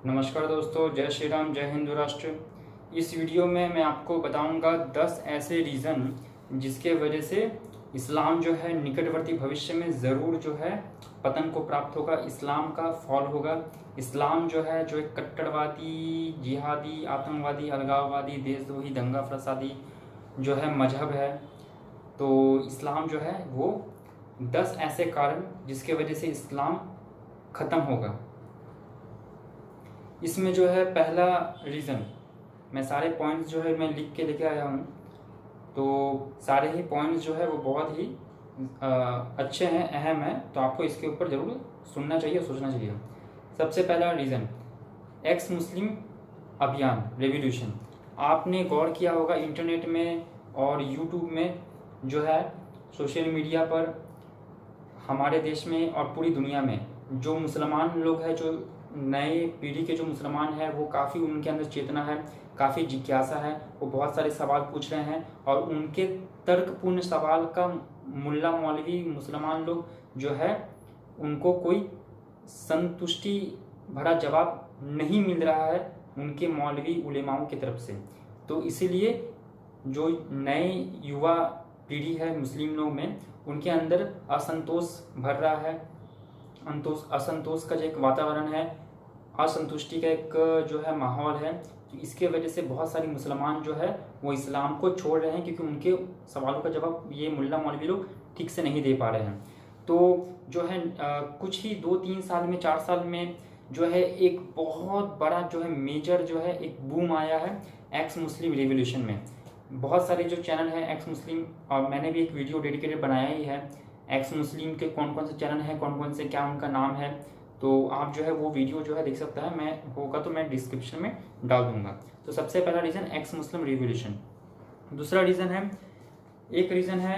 नमस्कार दोस्तों, जय श्री राम, जय हिंदू राष्ट्र। इस वीडियो में मैं आपको बताऊंगा 10 ऐसे रीज़न जिसके वजह से इस्लाम जो है निकटवर्ती भविष्य में ज़रूर जो है पतन को प्राप्त होगा, इस्लाम का फॉल होगा। इस्लाम जो है जो एक कट्टरवादी, जिहादी, आतंकवादी, अलगाववादी, देशद्रोही, दंगा फसादी जो है मजहब है। तो इस्लाम जो है वो 10 ऐसे कारण जिसके वजह से इस्लाम ख़त्म होगा। इसमें जो है पहला रीज़न, मैं सारे पॉइंट्स जो है मैं लिख के लेके आया हूँ, तो सारे ही पॉइंट्स जो है वो बहुत ही अच्छे हैं, अहम हैं, तो आपको इसके ऊपर ज़रूर सुनना चाहिए और सोचना चाहिए। सबसे पहला रीज़न, एक्स मुस्लिम अभियान, रेवोल्यूशन। आपने गौर किया होगा इंटरनेट में और यूट्यूब में जो है, सोशल मीडिया पर हमारे देश में और पूरी दुनिया में जो मुसलमान लोग हैं, जो नए पीढ़ी के जो मुसलमान हैं, वो काफ़ी उनके अंदर चेतना है, काफ़ी जिज्ञासा है, वो बहुत सारे सवाल पूछ रहे हैं और उनके तर्कपूर्ण सवाल का मुल्ला मौलवी मुसलमान लोग जो है उनको कोई संतुष्टि भरा जवाब नहीं मिल रहा है उनके मौलवी उलेमाओं की तरफ से। तो इसीलिए जो नए युवा पीढ़ी है मुस्लिम लोग में, उनके अंदर असंतोष भर रहा है, असंतोष का जो एक वातावरण है, असंतुष्टि का एक जो है माहौल है। तो इसके वजह से बहुत सारे मुसलमान जो है वो इस्लाम को छोड़ रहे हैं, क्योंकि उनके सवालों का जवाब ये मुल्ला मौलवी लोग ठीक से नहीं दे पा रहे हैं। तो जो है कुछ ही 2-3 साल में, 4 साल में जो है एक बहुत बड़ा जो है मेजर जो है एक बूम आया है एक्स मुस्लिम रेवोल्यूशन में। बहुत सारे जो चैनल हैं एक्स मुस्लिम, और मैंने भी एक वीडियो डेडिकेटेड बनाया ही है एक्स मुस्लिम के कौन कौन से चैनल हैं, कौन कौन से क्या उनका नाम है, तो आप जो है वो वीडियो जो है देख सकता है, मैं होगा तो मैं डिस्क्रिप्शन में डाल दूंगा। तो सबसे पहला रीज़न एक्स मुस्लिम रिवोल्यूशन। दूसरा रीज़न है, एक रीज़न है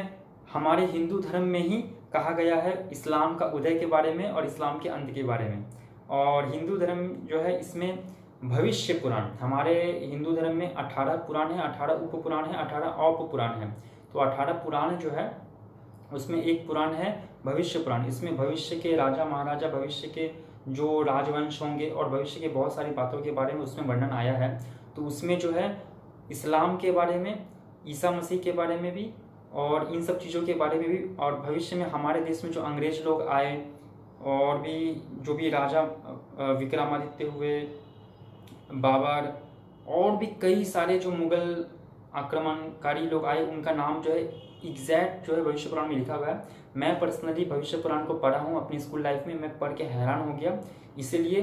हमारे हिंदू धर्म में ही कहा गया है इस्लाम का उदय के बारे में और इस्लाम के अंत के बारे में। और हिंदू धर्म जो है इसमें भविष्य पुराण, हमारे हिंदू धर्म में 18 पुराण है, 18 उप पुराण है, 18 औप पुराण है। तो 18 पुराण जो है उसमें एक पुराण है भविष्य पुराण। इसमें भविष्य के राजा महाराजा, भविष्य के जो राजवंश होंगे और भविष्य के बहुत सारी बातों के बारे में उसमें वर्णन आया है। तो उसमें जो है इस्लाम के बारे में, ईसा मसीह के बारे में भी और इन सब चीज़ों के बारे में भी, और भविष्य में हमारे देश में जो अंग्रेज लोग आए और भी जो भी राजा विक्रमादित्य हुए, बाबर, और भी कई सारे जो मुगल आक्रमणकारी लोग आए, उनका नाम जो है एग्जैक्ट जो है भविष्य पुराण में लिखा हुआ है। मैं पर्सनली भविष्य पुराण को पढ़ा हूँ अपनी स्कूल लाइफ में, मैं पढ़ के हैरान हो गया। इसीलिए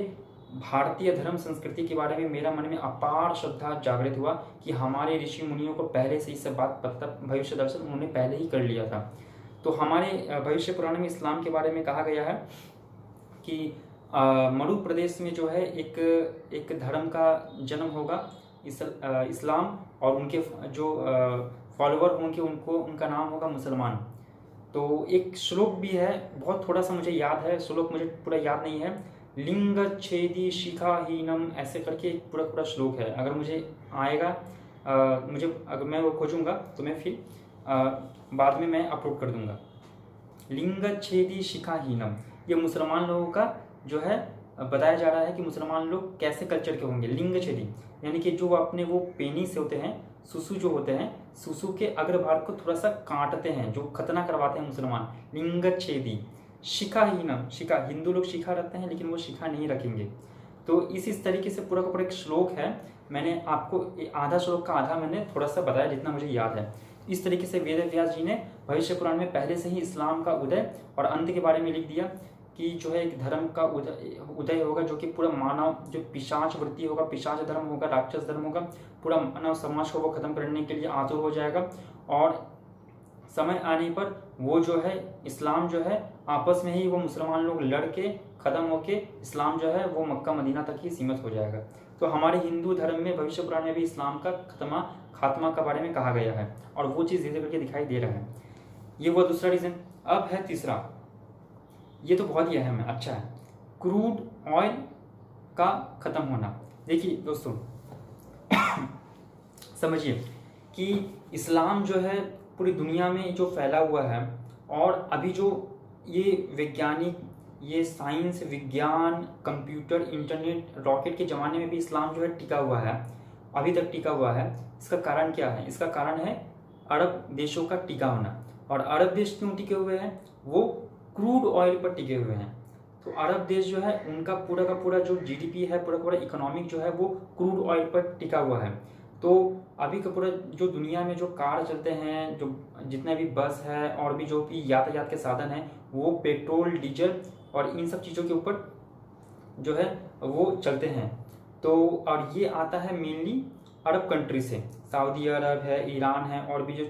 भारतीय धर्म संस्कृति के बारे में मेरा मन में अपार श्रद्धा जागृत हुआ कि हमारे ऋषि मुनियों को पहले से ही सब बात पता, भविष्य दर्शन उन्होंने पहले ही कर लिया था। तो हमारे भविष्य पुराण में इस्लाम के बारे में कहा गया है कि मरु प्रदेश में जो है एक धर्म का जन्म होगा, इस्लाम, और उनके जो फॉलोवर होंगे उनको, उनका नाम होगा मुसलमान। तो एक श्लोक भी है, बहुत थोड़ा सा मुझे याद है, श्लोक मुझे पूरा याद नहीं है, लिंग छेदी शिखाहीनम ऐसे करके एक पूरा पूरा श्लोक है। अगर मुझे आएगा मुझे अगर मैं वो खोजूंगा तो मैं फिर बाद में मैं अपलोड कर दूंगा। लिंग छेदी शिखाहीनम, ये मुसलमान लोगों का जो है बताया जा रहा है कि मुसलमान लोग कैसे कल्चर के होंगे। लिंग छेदी यानी कि जो अपने वो पेनी से होते हैं, सुसु जो होते हैं, सुसु के अग्रभाग को थोड़ा सा काटते हैं, जो खतना करवाते हैं मुसलमान। लिंग छेदी शिखाहीनम, शिखा, हिंदू लोग शिखा रखते हैं लेकिन वो शिखा नहीं रखेंगे। तो इस तरीके से पूरा का पूरा एक श्लोक है। मैंने आपको आधा श्लोक का आधा मैंने थोड़ा सा बताया जितना मुझे याद है। इस तरीके से वेद व्यास जी ने भविष्य पुराण में पहले से ही इस्लाम का उदय और अंत के बारे में लिख दिया कि जो है एक धर्म का उदय होगा, जो कि पूरा मानव जो पिशाच वृत्ति होगा, पिशाच धर्म होगा, राक्षस धर्म होगा, पूरा मानव समाज को वो खत्म करने के लिए आतुर हो जाएगा। और समय आने पर वो जो है इस्लाम जो है आपस में ही वो मुसलमान लोग लड़के खत्म होके इस्लाम जो है वो मक्का मदीना तक ही सीमित हो जाएगा। तो हमारे हिंदू धर्म में भविष्य पुराण में भी इस्लाम का खात्मा का बारे में कहा गया है और वो चीज़ धीरे करके दिखाई दे रहा है। ये वो दूसरा रीज़न। अब है तीसरा, ये तो बहुत ही अहम है, अच्छा है, क्रूड ऑयल का खत्म होना। देखिए दोस्तों समझिए कि इस्लाम जो है पूरी दुनिया में जो फैला हुआ है, और अभी जो ये वैज्ञानिक ये साइंस, विज्ञान, कंप्यूटर, इंटरनेट, रॉकेट के ज़माने में भी इस्लाम जो है टिका हुआ है, अभी तक टिका हुआ है। इसका कारण क्या है? इसका कारण है अरब देशों का टिका होना। और अरब देश क्यों टिके हुए हैं? वो क्रूड ऑयल पर टिके हुए हैं। तो अरब देश जो है उनका पूरा का पूरा जो जीडीपी है, पूरा का पूरा इकोनॉमिक जो है वो क्रूड ऑयल पर टिका हुआ है। तो अभी का पूरा जो दुनिया में जो कार चलते हैं, जो जितने भी बस है और भी जो भी यातायात के साधन हैं, वो पेट्रोल, डीजल और इन सब चीज़ों के ऊपर जो है वो चलते हैं। तो और ये आता है मेनली अरब कंट्री से, सऊदी अरब है, ईरान है और भी जो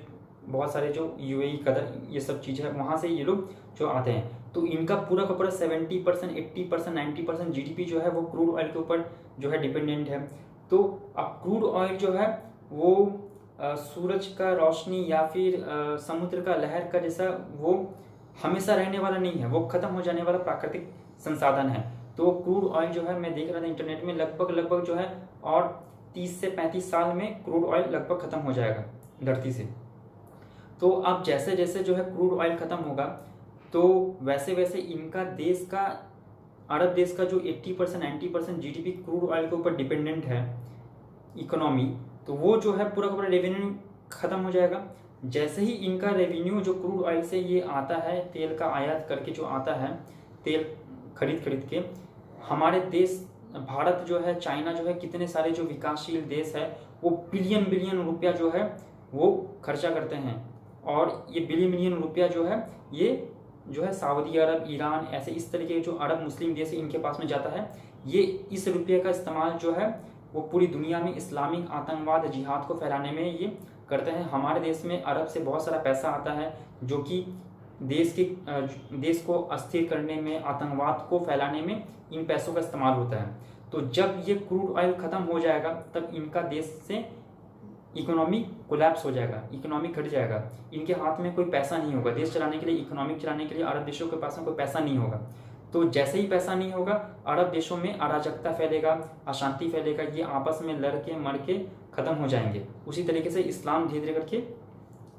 बहुत सारे जो यूएई, कतर, ये सब चीज़ है, वहाँ से ये लोग जो आते हैं। तो इनका पूरा का पूरा 70%, 80%, 90% जीडीपी जो है वो क्रूड ऑयल के ऊपर जो है डिपेंडेंट है। तो अब क्रूड ऑयल जो है वो सूरज का रोशनी या फिर समुद्र का लहर का जैसा वो हमेशा रहने वाला नहीं है, वो खत्म हो जाने वाला प्राकृतिक संसाधन है। तो क्रूड ऑयल जो है, मैं देख रहा था इंटरनेट में, लगभग जो है और 30 से 35 साल में क्रूड ऑयल लगभग खत्म हो जाएगा धरती से। तो अब जैसे जैसे जो है क्रूड ऑयल खत्म होगा, तो वैसे वैसे इनका देश का, अरब देश का जो 80% 90% जीडीपी क्रूड ऑयल के ऊपर डिपेंडेंट है इकोनॉमी, तो वो जो है पूरा का पूरा रेवेन्यू खत्म हो जाएगा। जैसे ही इनका रेवेन्यू जो क्रूड ऑयल से ये आता है, तेल का आयात करके जो आता है, तेल खरीद के, हमारे देश भारत जो है, चाइना जो है, कितने सारे जो विकासशील देश है वो बिलियन रुपया जो है वो खर्चा करते हैं। और ये बिलियन रुपया जो है ये जो है सऊदी अरब, ईरान, ऐसे इस तरीके के जो अरब मुस्लिम देश है इनके पास में जाता है। ये इस रुपये का इस्तेमाल जो है वो पूरी दुनिया में इस्लामिक आतंकवाद, जिहाद को फैलाने में ये करते हैं। हमारे देश में अरब से बहुत सारा पैसा आता है जो कि देश को अस्थिर करने में, आतंकवाद को फैलाने में इन पैसों का इस्तेमाल होता है। तो जब ये क्रूड ऑयल खत्म हो जाएगा तब इनका देश से इकोनॉमी कोलैप्स हो जाएगा, इकोनॉमी घट जाएगा। इनके हाथ में कोई पैसा नहीं होगा देश चलाने के लिए, इकोनॉमिक चलाने के लिए अरब देशों के पास में कोई पैसा नहीं होगा। तो जैसे ही पैसा नहीं होगा, अरब देशों में अराजकता फैलेगा, अशांति फैलेगा, ये आपस में लड़ के मर के खत्म हो जाएंगे। उसी तरीके से इस्लाम धीरे धीरे करके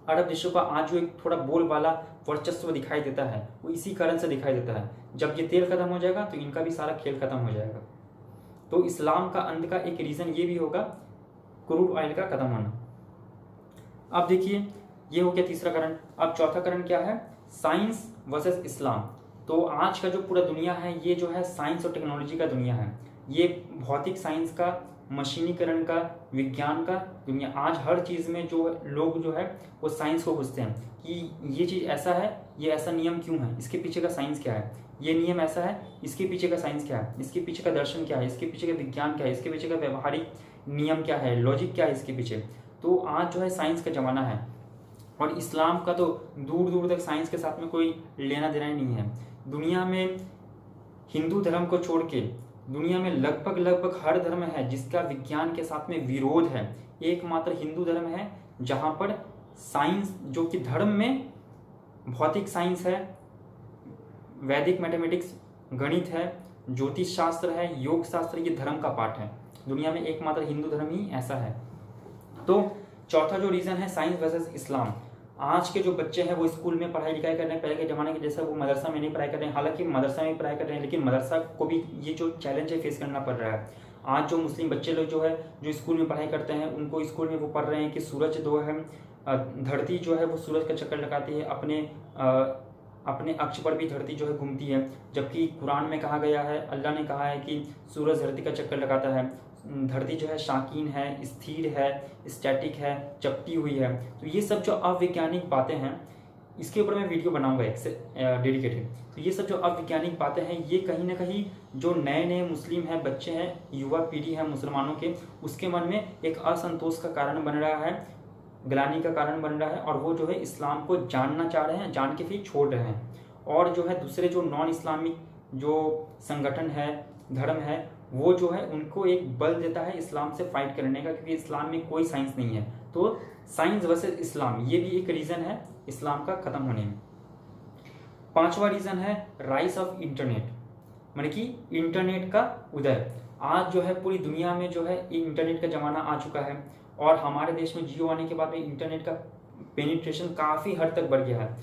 अरब देशों का आज जो एक थोड़ा बोलबाला वर्चस्व दिखाई देता है वो इसी कारण से दिखाई देता है। जब ये तेल खत्म हो जाएगा तो इनका भी सारा खेल खत्म हो जाएगा। तो इस्लाम का अंत का एक रीज़न ये भी होगा क्रूड ऑयल का खत्म होना। अब देखिए, ये हो गया तीसरा कारण। अब चौथा कारण क्या है? साइंस वर्सेस इस्लाम। तो आज का जो पूरा दुनिया है ये जो है साइंस और टेक्नोलॉजी का दुनिया है। ये भौतिक साइंस का, मशीनीकरण का, विज्ञान का दुनिया। आज हर चीज़ में जो लोग जो है वो साइंस को पूछते हैं कि ये चीज़ ऐसा है, ये ऐसा नियम क्यों है, इसके पीछे का साइंस क्या है, ये नियम ऐसा है, इसके पीछे का साइंस क्या है, इसके पीछे का दर्शन क्या है, इसके पीछे का विज्ञान क्या है, इसके पीछे का व्यवहारिक नियम क्या है, लॉजिक क्या है इसके पीछे। तो आज जो है साइंस का ज़माना है। और इस्लाम का तो दूर दूर तक साइंस के साथ में कोई लेना देना ही नहीं है। दुनिया में हिंदू धर्म को छोड़ के दुनिया में लगभग हर धर्म है जिसका विज्ञान के साथ में विरोध है। एकमात्र हिंदू धर्म है जहाँ पर साइंस, जो कि धर्म में भौतिक साइंस है, वैदिक मैथमेटिक्स, गणित है, ज्योतिष शास्त्र है, योग शास्त्र, ये धर्म का पार्ट है। दुनिया में एकमात्र हिंदू धर्म ही ऐसा है। तो चौथा जो रीज़न है साइंस वर्सेस इस्लाम। आज के जो बच्चे हैं वो स्कूल में पढ़ाई लिखाई कर रहे हैं, पहले के ज़माने के जैसा वो मदरसा में नहीं पढ़ाई कर रहे हैं। हालांकि मदरसा में भी पढ़ाई कर रहे हैं, लेकिन मदरसा को भी ये जो चैलेंज है फेस करना पड़ रहा है। आज जो मुस्लिम बच्चे लोग जो है जो स्कूल में पढ़ाई करते हैं, उनको स्कूल में वो पढ़ रहे हैं कि सूरज जो है, धरती जो है वो सूरज का चक्कर लगाती है, अपने अक्ष पर भी धरती जो है घूमती है। जबकि कुरान में कहा गया है, अल्लाह ने कहा है कि सूरज धरती का चक्कर लगाता है, धरती जो है शाकीन है, स्थिर है, स्टैटिक है, चपटी हुई है। तो ये सब जो अवैज्ञानिक बातें हैं, इसके ऊपर मैं वीडियो बनाऊंगा एक से डेडिकेटेड। तो ये सब जो अवैज्ञानिक बातें हैं, ये कहीं ना कहीं जो नए नए मुस्लिम हैं, बच्चे हैं, युवा पीढ़ी है मुसलमानों के, उसके मन में एक असंतोष का कारण बन रहा है, ग्लानि का कारण बन रहा है। और वो जो है इस्लाम को जानना चाह रहे हैं, जान के फिर छोड़ रहे हैं। और जो है दूसरे जो नॉन इस्लामिक जो संगठन है, धर्म है, वो जो है उनको एक बल देता है इस्लाम से फाइट करने का, क्योंकि इस्लाम में कोई साइंस नहीं है। तो साइंस वर्सेस इस्लाम, ये भी एक रीज़न है इस्लाम का ख़त्म होने में। पांचवा रीज़न है राइज ऑफ इंटरनेट, माने कि इंटरनेट का उदय। आज जो है पूरी दुनिया में जो है इंटरनेट का ज़माना आ चुका है। और हमारे देश में जियो आने के बाद में इंटरनेट का पेनिट्रेशन काफ़ी हद तक बढ़ गया है।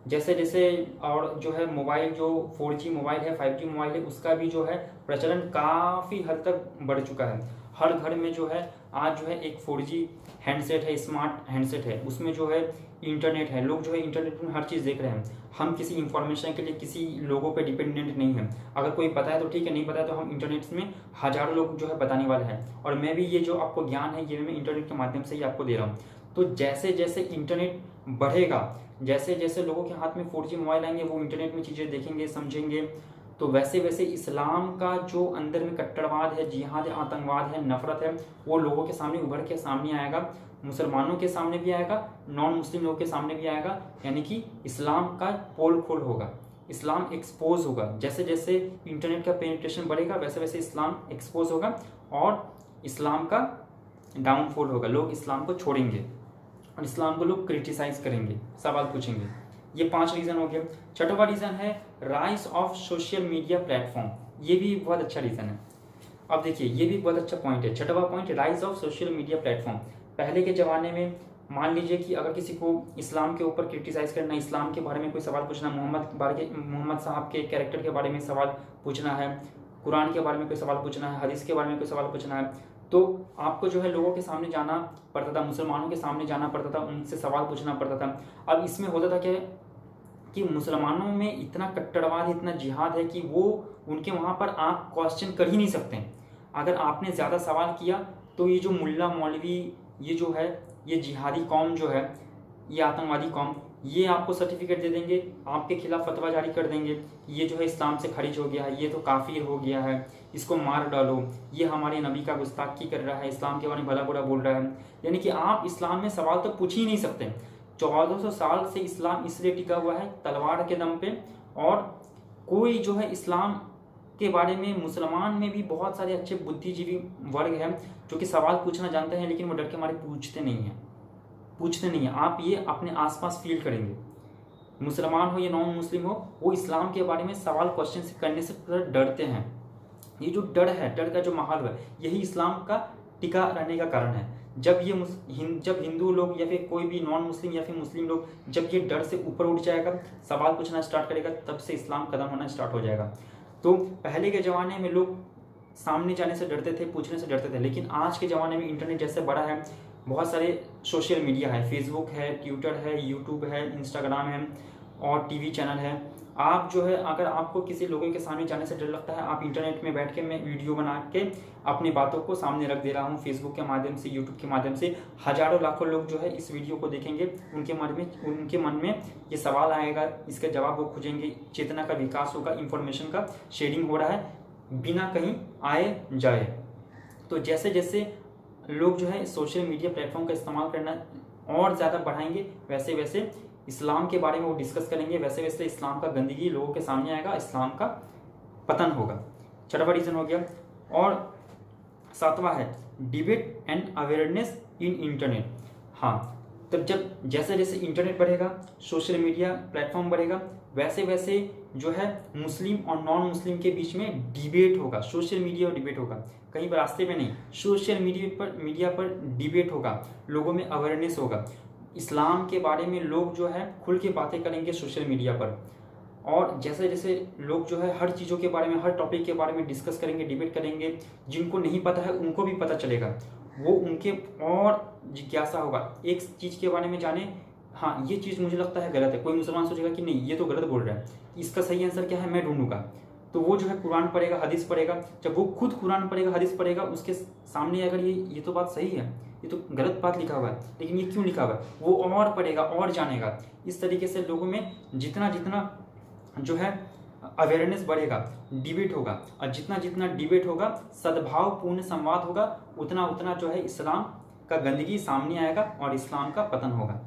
जैसे जैसे और जो है मोबाइल, जो 4G मोबाइल है, 5G मोबाइल है, उसका भी जो है प्रचलन काफ़ी हद तक बढ़ चुका है। हर घर में जो है आज जो है एक 4G हैंडसेट है, स्मार्ट हैंडसेट है, उसमें जो है इंटरनेट है। लोग जो है इंटरनेट में हर चीज़ देख रहे हैं। हम किसी इंफॉर्मेशन के लिए किसी लोगों पे डिपेंडेंट नहीं है। अगर कोई पता है तो ठीक है, नहीं पता है तो हम इंटरनेट में हज़ारों लोग जो है बताने वाले हैं। और मैं भी ये जो आपको ज्ञान है ये मैं इंटरनेट के माध्यम से ही आपको दे रहा हूँ। तो जैसे जैसे इंटरनेट बढ़ेगा, जैसे जैसे लोगों के हाथ में 4G मोबाइल आएंगे, वो इंटरनेट में चीज़ें देखेंगे, समझेंगे, तो वैसे वैसे इस्लाम का जो अंदर में कट्टरवाद है, जिहाद है, आतंकवाद है, नफरत है, वो लोगों के सामने उभर के सामने आएगा। मुसलमानों के सामने भी आएगा, नॉन मुस्लिम लोगों के सामने भी आएगा। यानी कि इस्लाम का पोल खोल होगा, इस्लाम एक्सपोज होगा। जैसे जैसे इंटरनेट का पेनिट्रेशन बढ़ेगा वैसे वैसे इस्लाम एक्सपोज होगा और इस्लाम का डाउनफॉल होगा। लोग इस्लाम को छोड़ेंगे और इस्लाम को लोग क्रिटिसाइज करेंगे, सवाल पूछेंगे। ये 5 रीज़न हो गया। छठवां रीज़न है rise of social media platform. ये भी बहुत अच्छा रीज़न है। अब देखिए, ये भी बहुत अच्छा पॉइंट है। छठवां point, rise of social media platform. पहले के ज़माने में मान लीजिए कि अगर किसी को इस्लाम के ऊपर क्रिटिसाइज करना, इस्लाम के बारे में कोई सवाल पूछना, मोहम्मद साहब के कैरेक्टर के बारे में सवाल पूछना है, कुरान के बारे में कोई सवाल पूछना है, हदीस के बारे में कोई सवाल पूछना है, तो आपको जो है लोगों के सामने जाना पड़ता था, मुसलमानों के सामने जाना पड़ता था, उनसे सवाल पूछना पड़ता था। अब इसमें होता था क्या कि मुसलमानों में इतना कट्टरवाद है, इतना जिहाद है कि वो उनके वहाँ पर आप क्वेश्चन कर ही नहीं सकते। अगर आपने ज़्यादा सवाल किया तो ये जो मुल्ला मौलवी, ये जो है, ये जिहादी कौम जो है, ये आतंकवादी कौम, ये आपको सर्टिफिकेट दे देंगे, आपके खिलाफ फतवा जारी कर देंगे, ये जो है इस्लाम से खारिज हो गया है, ये तो काफिर हो गया है, इसको मार डालो, ये हमारे नबी का गुस्ताखी कर रहा है, इस्लाम के बारे में भला बुरा बोल रहा है। यानी कि आप इस्लाम में सवाल तो पूछ ही नहीं सकते। 1400 साल से इस्लाम इसलिए टिका हुआ है तलवार के दम पे। और कोई जो है इस्लाम के बारे में, मुसलमान में भी बहुत सारे अच्छे बुद्धिजीवी वर्ग हैं जो कि सवाल पूछना जानते हैं, लेकिन वो डर के मारे पूछते नहीं हैं। आप ये अपने आसपास फील करेंगे, मुसलमान हो या नॉन मुस्लिम हो, वो इस्लाम के बारे में सवाल क्वेश्चन से करने से डरते हैं। ये जो डर है, डर का जो माहौल है, यही इस्लाम का टिका रहने का कारण है। जब हिंदू लोग या फिर कोई भी नॉन मुस्लिम या फिर मुस्लिम लोग जब ये डर से ऊपर उठ जाएगा, सवाल पूछना स्टार्ट करेगा, तब से इस्लाम खत्म होना स्टार्ट हो जाएगा। तो पहले के ज़माने में लोग सामने जाने से डरते थे, पूछने से डरते थे, लेकिन आज के ज़माने में इंटरनेट जैसे बड़ा है, बहुत सारे सोशल मीडिया है, फेसबुक है, ट्विटर है, यूट्यूब है, इंस्टाग्राम है और टीवी चैनल है। आप जो है, अगर आपको किसी लोगों के सामने जाने से डर लगता है, आप इंटरनेट में बैठ के मैं वीडियो बना के अपनी बातों को सामने रख दे रहा हूँ, फेसबुक के माध्यम से, यूट्यूब के माध्यम से हजारों लाखों लोग जो है इस वीडियो को देखेंगे। उनके मन में ये सवाल आएगा, इसका जवाब वो खोजेंगे, चेतना का विकास होगा, इंफॉर्मेशन का शेयरिंग हो रहा है बिना कहीं आए जाए। तो जैसे जैसे लोग जो है सोशल मीडिया प्लेटफॉर्म का इस्तेमाल करना और ज़्यादा बढ़ाएंगे, वैसे वैसे इस्लाम के बारे में वो डिस्कस करेंगे, वैसे वैसे इस्लाम का गंदगी लोगों के सामने आएगा, इस्लाम का पतन होगा। छठवां रीज़न हो गया। और सातवां है debate and awareness in internet. हाँ, तब जब जैसे जैसे इंटरनेट बढ़ेगा, सोशल मीडिया प्लेटफॉर्म बढ़ेगा, वैसे वैसे जो है मुस्लिम और नॉन मुस्लिम के बीच में डिबेट होगा, सोशल मीडिया और डिबेट होगा, कहीं पर रास्ते पे नहीं, सोशल मीडिया पर डिबेट होगा, लोगों में अवेयरनेस होगा, इस्लाम के बारे में लोग जो है खुल के बातें करेंगे सोशल मीडिया पर। और जैसे जैसे लोग जो है हर चीज़ों के बारे में, हर टॉपिक के बारे में डिस्कस करेंगे, डिबेट करेंगे, जिनको नहीं पता है उनको भी पता चलेगा, वो उनके और जिज्ञासा होगा एक चीज़ के बारे में जाने, हाँ ये चीज़ मुझे लगता है गलत है। कोई मुसलमान सोचेगा कि नहीं ये तो गलत बोल रहा है, इसका सही आंसर क्या है मैं ढूंढूंगा, तो वो जो है कुरान पढ़ेगा, हदीस पढ़ेगा। जब वो खुद कुरान पढ़ेगा, हदीस पढ़ेगा, उसके सामने अगर ये तो बात सही है, ये तो गलत बात लिखा हुआ है, लेकिन ये क्यों लिखा हुआ है, वो और पढ़ेगा और जानेगा। इस तरीके से लोगों में जितना जितना जो है अवेयरनेस बढ़ेगा, डिबेट होगा, और जितना जितना डिबेट होगा, सद्भावपूर्ण संवाद होगा, उतना उतना जो है इस्लाम का गंदगी सामने आएगा और इस्लाम का पतन होगा।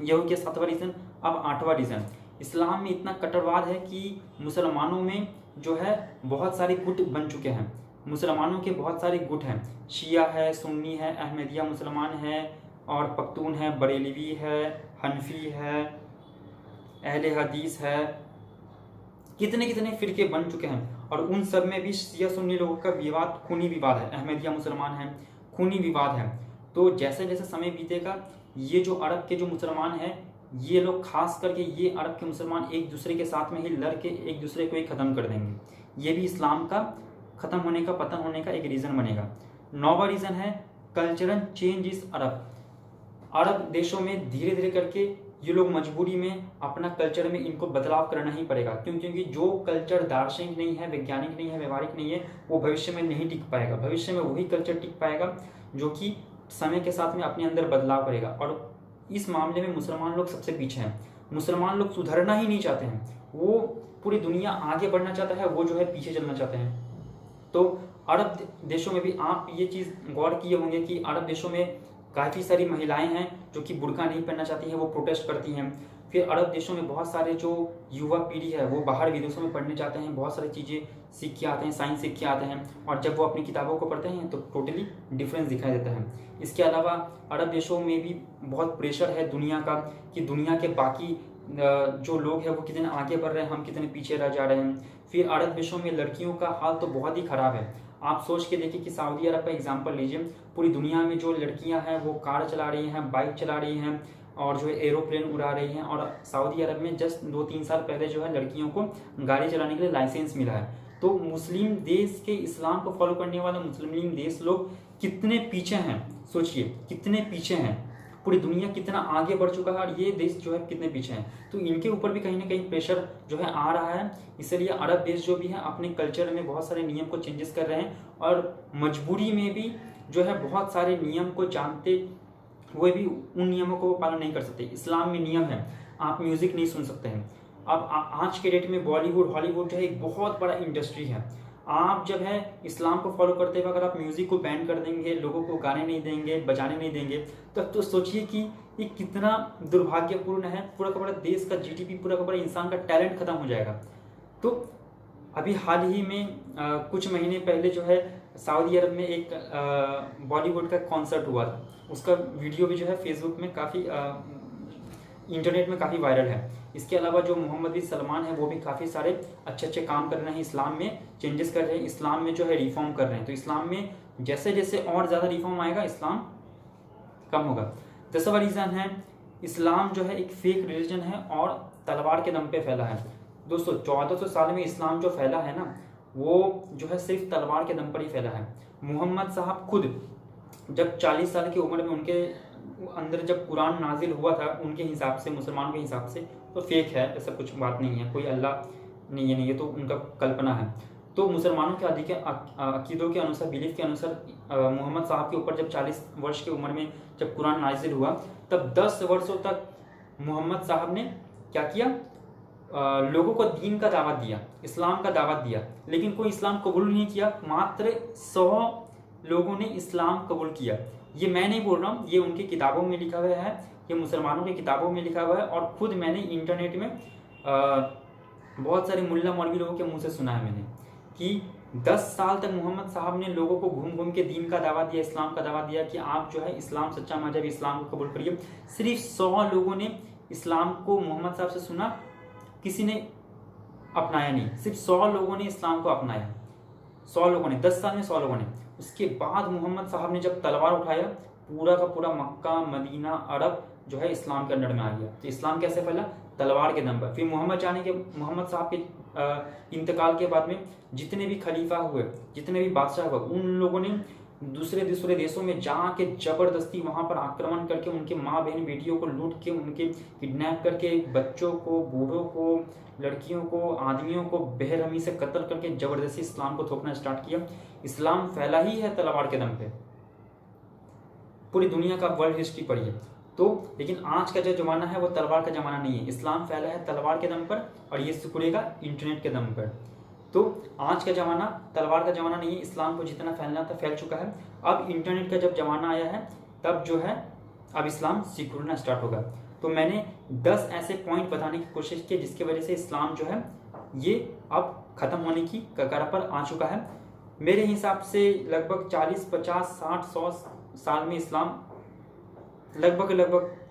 यह हो गया सातवां रीज़न। अब आठवां रीज़न, इस्लाम में इतना कट्टरवाद है कि मुसलमानों में जो है बहुत सारे गुट बन चुके हैं। मुसलमानों के बहुत सारे गुट हैं, शिया है, सुन्नी है, अहमदिया मुसलमान है, और पख्तून है, बरेलवी है, हनफी है, अहले हदीस है, कितने कितने फिरके बन चुके हैं। और उन सब में भी शिया सुन्नी लोगों का विवाद, खूनी विवाद है। अहमदिया मुसलमान है, खूनी विवाद है। तो जैसे जैसे समय बीतेगा, ये जो अरब के जो मुसलमान हैं, ये लोग खास करके ये अरब के मुसलमान एक दूसरे के साथ में ही लड़ के एक दूसरे को ही ख़त्म कर देंगे। ये भी इस्लाम का ख़त्म होने का, पतन होने का एक रीज़न बनेगा। 9वां रीज़न है कल्चरल चेंज इस अरब देशों में धीरे धीरे करके ये लोग मजबूरी में अपना कल्चर में इनको बदलाव करना ही पड़ेगा। क्यों? क्योंकि जो कल्चर दार्शनिक नहीं है, वैज्ञानिक नहीं है, व्यवहारिक नहीं है, वो भविष्य में नहीं टिक पाएगा। भविष्य में वही कल्चर टिक पाएगा जो कि समय के साथ में अपने अंदर बदलाव करेगा। और इस मामले में मुसलमान लोग सबसे पीछे हैं। मुसलमान लोग सुधरना ही नहीं चाहते हैं, वो पूरी दुनिया आगे बढ़ना चाहता है, वो जो है पीछे चलना चाहते हैं। तो अरब देशों में भी आप ये चीज़ गौर किए होंगे कि अरब देशों में काफ़ी सारी महिलाएं हैं जो कि बुर्का नहीं पहनना चाहती हैं, वो प्रोटेस्ट करती हैं। फिर अरब देशों में बहुत सारे जो युवा पीढ़ी है वो बाहर विदेशों में पढ़ने जाते हैं, बहुत सारी चीज़ें सीख के आते हैं, साइंस सीख के आते हैं, और जब वो अपनी किताबों को पढ़ते हैं तो टोटली डिफरेंस दिखाई देता है। इसके अलावा अरब देशों में भी बहुत प्रेशर है दुनिया का कि दुनिया के बाकी जो लोग हैं वो कितने आगे बढ़ रहे हैं, हम कितने पीछे रह जा रहे हैं। फिर अरब देशों में लड़कियों का हाल तो बहुत ही ख़राब है। आप सोच के देखिए कि सऊदी अरब का एग्जांपल लीजिए, पूरी दुनिया में जो लड़कियां हैं वो कार चला रही हैं, बाइक चला रही हैं, और जो है एरोप्लेन उड़ा रही हैं। और सऊदी अरब में जस्ट 2-3 साल पहले जो है लड़कियों को गाड़ी चलाने के लिए लाइसेंस मिला है। तो मुस्लिम देश के इस्लाम को फॉलो करने वाले मुस्लिम देश लोग कितने पीछे हैं, सोचिए कितने पीछे हैं। पूरी दुनिया कितना आगे बढ़ चुका है और ये देश जो है कितने पीछे हैं। तो इनके ऊपर भी कहीं ना कहीं प्रेशर जो है आ रहा है। इसलिए अरब देश जो भी है अपने कल्चर में बहुत सारे नियम को चेंजेस कर रहे हैं, और मजबूरी में भी जो है बहुत सारे नियम को जानते हुए भी उन नियमों को पालन नहीं कर सकते। इस्लाम में नियम है, आप म्यूजिक नहीं सुन सकते हैं। अब आज के डेट में बॉलीवुड हॉलीवुड जो है एक बहुत बड़ा इंडस्ट्री है। आप जब है इस्लाम को फॉलो करते हुए अगर आप म्यूजिक को बैन कर देंगे, लोगों को गाने नहीं देंगे, बजाने नहीं देंगे, तब तो सोचिए कि ये कितना दुर्भाग्यपूर्ण है। पूरा का पूरा देश का जीडीपी, पूरा का पूरा इंसान का टैलेंट खत्म हो जाएगा। तो अभी हाल ही में कुछ महीने पहले जो है सऊदी अरब में एक बॉलीवुड का कॉन्सर्ट हुआ था। उसका वीडियो भी जो है फेसबुक में काफ़ी इंटरनेट में काफ़ी वायरल है। इसके अलावा जो मोहम्मद बिन सलमान है वो भी काफ़ी सारे अच्छे अच्छे काम कर रहे हैं, इस्लाम में चेंजेस कर रहे हैं, इस्लाम में जो है रिफॉर्म कर रहे हैं। तो इस्लाम में जैसे जैसे और ज़्यादा रिफॉर्म आएगा इस्लाम कम होगा। 10वां रीज़न है इस्लाम जो है एक फेक रिलीजन है और तलवार के दम पे फैला है। दोस्तों 1400 साल में इस्लाम जो फैला है ना, वो जो है सिर्फ तलवार के दम पर ही फैला है। मोहम्मद साहब खुद जब 40 साल की उम्र में उनके अंदर जब कुरान नाजिल हुआ था उनके हिसाब से, मुसलमानों के हिसाब से, तो फेक है, ऐसा कुछ बात नहीं है, कोई अल्लाह नहीं है, नहीं है, तो उनका कल्पना है। तो मुसलमानों के अधिक अकीदों के अनुसार, बिलीफ के अनुसार मोहम्मद साहब के ऊपर जब 40 वर्ष की उम्र में जब कुरान नाजिल हुआ, तब 10 वर्षों तक मोहम्मद साहब ने क्या किया, लोगों को दीन का दावत दिया, इस्लाम का दावत दिया, लेकिन कोई इस्लाम कबूल नहीं किया। मात्र 100 लोगों ने इस्लाम कबूल किया। ये मैं नहीं बोल रहा हूँ, ये उनकी किताबों में लिखा हुआ है, ये मुसलमानों की किताबों में लिखा हुआ है, और खुद मैंने इंटरनेट में बहुत सारे मुल्ला मौलवी लोगों के मुंह से सुना है मैंने कि 10 साल तक मोहम्मद साहब ने लोगों को घूम घूम के दीन का दावा दिया, इस्लाम का दावा दिया कि आप जो है इस्लाम सच्चा मजहब, इस्लाम को कबूल करिए। सिर्फ 100 लोगों ने इस्लाम को मोहम्मद साहब से सुना, किसी ने अपनाया नहीं। सिर्फ 100 लोगों ने इस्लाम को अपनाया, 100 लोगों ने, 10 साल में 100 लोगों ने। उसके बाद मोहम्मद साहब ने जब तलवार उठाया, पूरा का पूरा मक्का, मदीना, अरब जो है इस्लाम के अंडर में आ गया। तो इस्लाम कैसे फैला? तलवार के दम पर। फिर मोहम्मद साहब के इंतकाल के बाद में जितने भी खलीफा हुए, जितने भी बादशाह हुए, उन लोगों ने दूसरे देशों में जाके जबरदस्ती वहां पर आक्रमण करके उनके माँ बहन बेटियों को लूट के, उनके किडनैप करके, बच्चों को, बूढ़ों को, लड़कियों को, आदमियों को बेरहमी से कत्ल करके जबरदस्ती इस्लाम को थोपना स्टार्ट किया। इस्लाम फैला ही है तलवार के दम पे। पूरी दुनिया का वर्ल्ड हिस्ट्री पढ़िए तो। लेकिन आज का जो जमाना है वो तलवार का जमाना नहीं है। इस्लाम फैला है तलवार के दम पर, और ये सिकुड़ेगा इंटरनेट के दम पर। तो आज का जमाना तलवार का जमाना नहीं है। इस्लाम को जितना फैलना था फैल चुका है। अब इंटरनेट का जब जमाना आया है, तब जो है अब इस्लाम सिकुड़ना स्टार्ट होगा। तो मैंने 10 ऐसे पॉइंट बताने की कोशिश की जिसकी वजह से इस्लाम जो है ये अब खत्म होने की कगार पर आ चुका है। मेरे हिसाब से लगभग 40, 50, 60, 100 साल में इस्लाम लगभग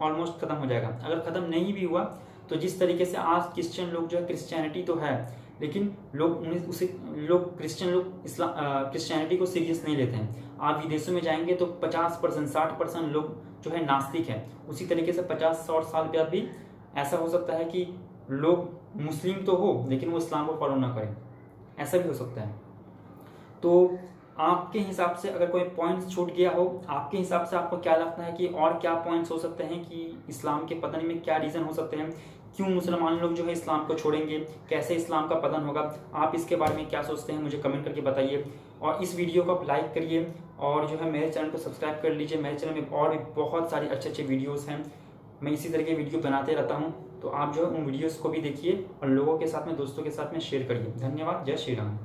ऑलमोस्ट खत्म हो जाएगा। अगर खत्म नहीं भी हुआ तो जिस तरीके से आज क्रिश्चियन लोग जो है, क्रिश्चियनिटी तो है लेकिन लोग क्रिश्चियनिटी को सीरियस नहीं लेते हैं। आप विदेशों में जाएंगे तो 50%, 60% लोग जो है नास्तिक हैं। उसी तरीके से 50-100 साल बाद भी ऐसा हो सकता है कि लोग मुस्लिम तो हो लेकिन वो इस्लाम को फॉलो ना करें, ऐसा भी हो सकता है। तो आपके हिसाब से अगर कोई पॉइंट्स छूट गया हो, आपके हिसाब से आपको क्या लगता है कि और क्या पॉइंट्स हो सकते हैं कि इस्लाम के पतन में क्या रीज़न हो सकते हैं, क्यों मुसलमान लोग जो है इस्लाम को छोड़ेंगे, कैसे इस्लाम का पतन होगा, आप इसके बारे में क्या सोचते हैं मुझे कमेंट करके बताइए। और इस वीडियो को आप लाइक करिए और जो है मेरे चैनल को सब्सक्राइब कर लीजिए। मेरे चैनल में और भी बहुत सारी अच्छे अच्छे वीडियोज़ हैं, मैं इसी तरह के वीडियो बनाते रहता हूँ, तो आप जो है उन वीडियोज़ को भी देखिए और लोगों के साथ में, दोस्तों के साथ में शेयर करिए। धन्यवाद। जय श्री राम।